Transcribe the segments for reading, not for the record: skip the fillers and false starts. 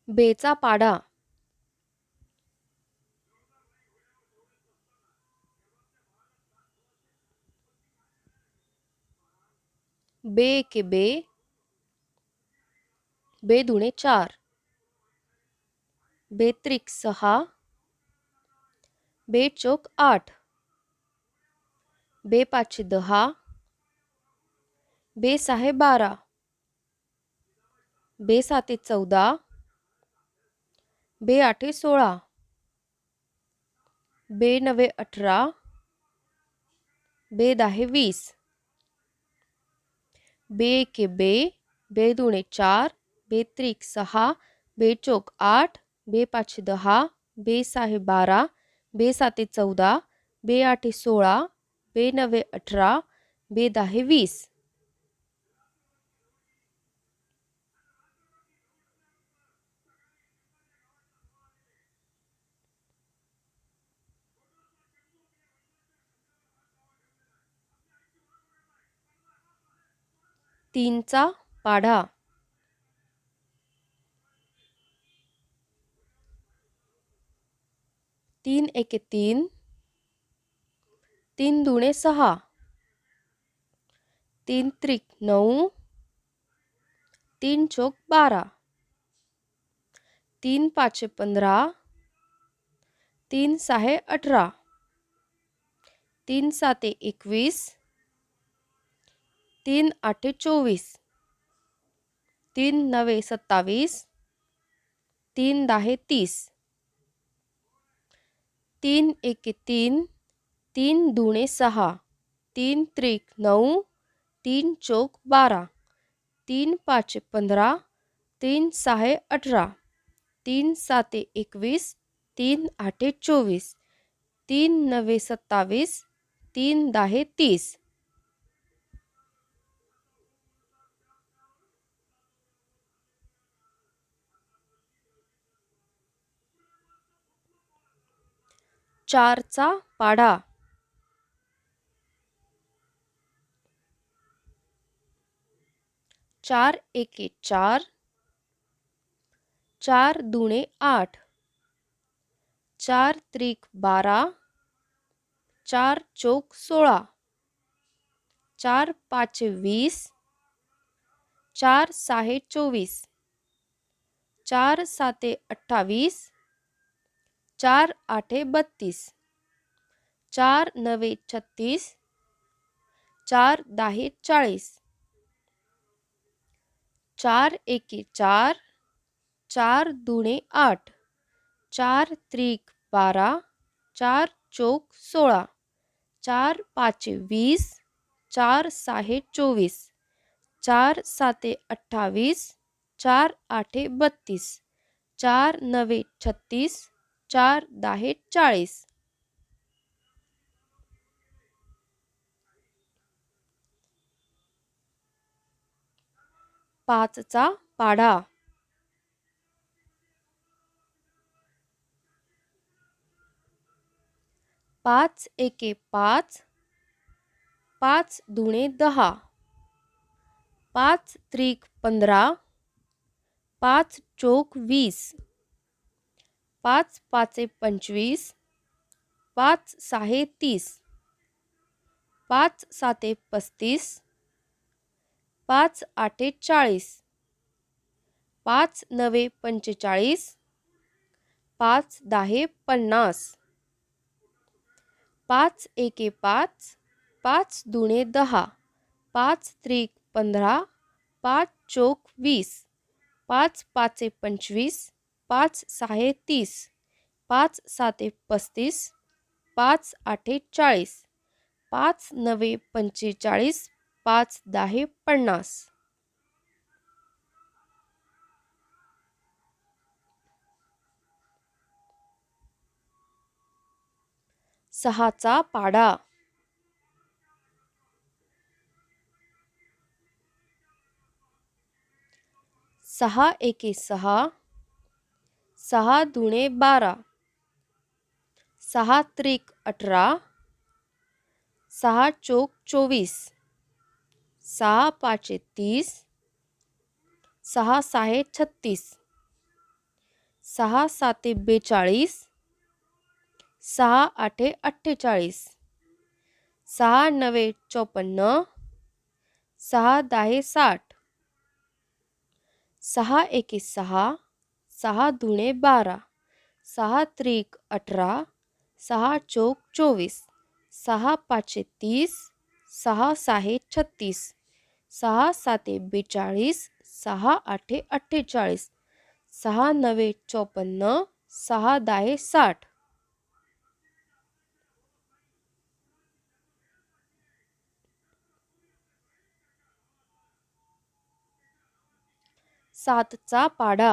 बेचा पाढा. बे एके बे. बे दुणे 4. बेत्रिक 6. बे चौक 8. बे पाचे 10. बे सहा 12. बे साते 14. बे आठे 16. बे नवे 18. बे दहा 20. बे एके बे. बे दुणे 4. बे त्रिक 6. बे चौक 8. बे पाचे 10. बे सहा 12. बे साते 14. बे आठे 16. बे नवे 18. बे दहा 20. तीनचा पाढा. तीन एके 3. तीन दुणे 6. तीन त्रिक 9. तीन चौक 12. तीन पाचे 15. तीन सहा 18. तीन साते 21. तीन आठे 24. तीन नवे 27. तीन दहा 30. तीन एके 3. तीन दुणे 6. तीन त्रिक 9. तीन चौक 12. तीन पाचे 15. तीन सहा 18. तीन साते 21. तीन आठे 24. तीन नवे 27. तीन दहा 30. चारचा पाढा. चार एके 4. चार दुणे 8. चार त्रिक 12. चार चौक 16. चार पाचे 20. चार सहा 24. चार साते 28. चार आठे 32. चार नवे 36. चार दहा 40. चार एके 4. चार दुणे 8. चार त्रिक 12. चार चौक 16. चार पाचे 20. चार सहा 24. चार साते 28. चार आठे 32. चार नवे 36. चार दहा 40. पाचचा पाढा. पाच एके 5. पाच दुणे 10. पाच त्रिक 15. पाच चौक 20. पाच पाचे 25. पाच सहा 30. पाच साते 35. पाच आठे 40. पाच नवे 45. पाच दहा 50. पाच एके 5. पाच दुणे 10. पाच त्रिक 15. पाच चौक 20. पाच पाचे 25. पाच सहा 30. पाच साते 35. पाच आठे 40. पाच नवे 45. पाच दहा 50. सहाचा पाढा. सहा एके 6. सहा दुणे 12. सहा त्रिक 18. सहा चौक 24. सहा पाचे 30. सहा सहा 36. 6 साते 42, 6 आठे 48, 6 नवे 54, 6 दाहे 60, 6 एके 6, 6 दुणे 12, 6 त्रिक 18, 6 चौक 24, 6 पाचे 30, 6 सहा 36, 6 साते 42, 6 आठे 48, 6 नवे 54, 6 दाहे 60, 7चा पाढा.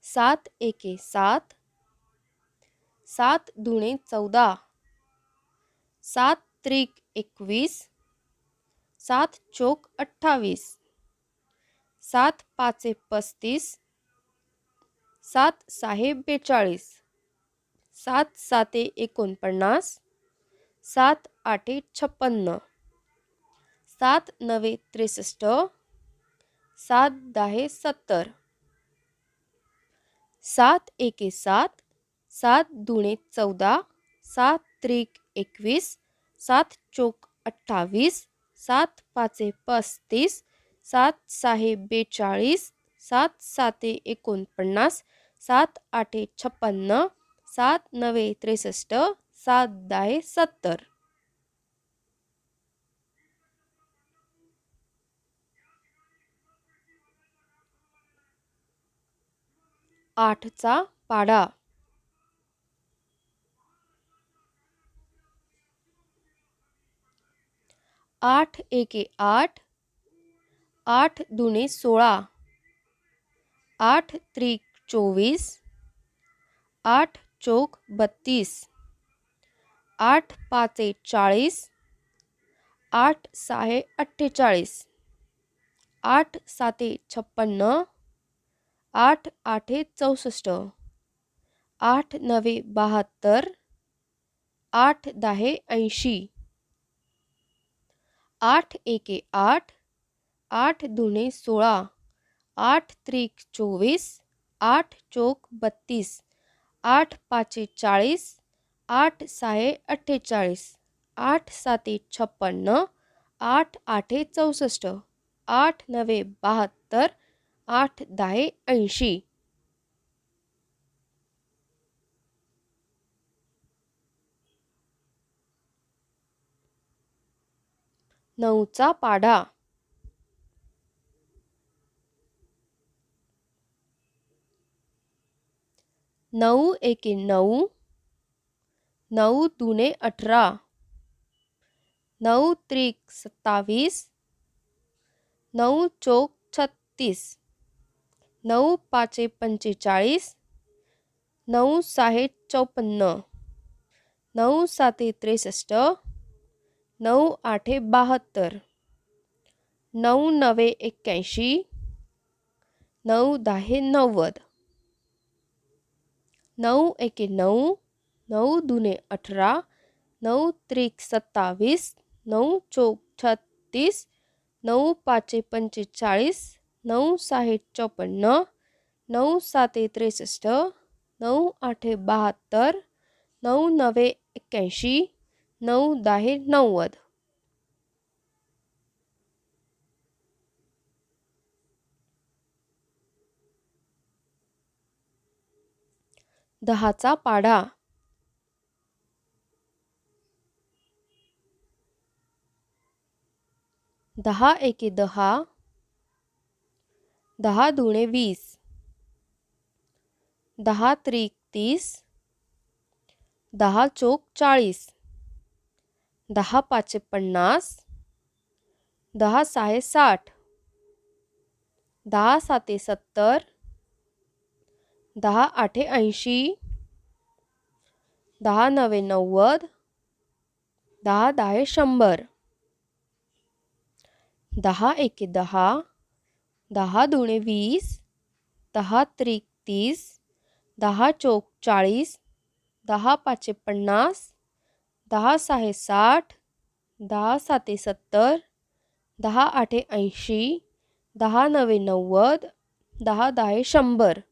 7 एके 7, 7 दुणे 14, 7 त्रिक 21, 7 चौक 28, 7 पाचे 35, 7 सहा 42, 7 साते 49, 7 आठे 56, 7 नवे 63, 7 दाहे 70, 7 एके 7, 7 दुणे 14, 7 त्रिक 21, 7 चौक 28, 7 पाचे 35, 7 सहा 42, 7 साते 49, 7 आठे 56, 7 नवे 63, 7 दाहे 70. 8चा पाढा. 8 एके 8, 8 दुणे 16, 8 त्रिक 24, 8 चौक 32, 8 पाचे 40, 8 सहा 48, 8 साते 56, 8 आठे 64, 8 नवे 72, 8 दाहे 80, 8 एके 8, 8 दुणे 16, 8 त्रिक 24, 8 चौक 32, 8 पाचे 40, 8 सहा 48, 8 साते 56, 8 आठे 64, 8 नवे 72, 8 दाहे 80. 9चा पाढा. 9 एके 9, 9 दुणे 18, 9 त्रिक 27, 9 चौक 36, 9 पाचे 45, 9 सहा 54, 9 साते 63, 9 आठे 72, 9 नवे 81, 9 दाहे 90, 9 एके 9, 9 दुणे 18, 9 त्रिक 27, 9 चौक 36, 9 पाचे 45, 9 सहा 54, 9 साते 63, 9 आठे 72, 9 नवे 81, 9 दाहे 90. 10चा पाढा. 10 एके 10, 10 दुणे 20, 10 त्रिक 30, 10 चौक 40, 10 पाचे 50, 10 सहा 60, 10 साते 70, 10 आठे 80, 10 नवे 90, 10 दाहे 100, 10 एके 10, 10 दुणे 20, 10 त्रिक 30, 10 चौक 40, 10 पाचे 50, 10 सहा 60, 10 साते 70, 10 आठे 80, 10 नवे 90, 10 दहा 100.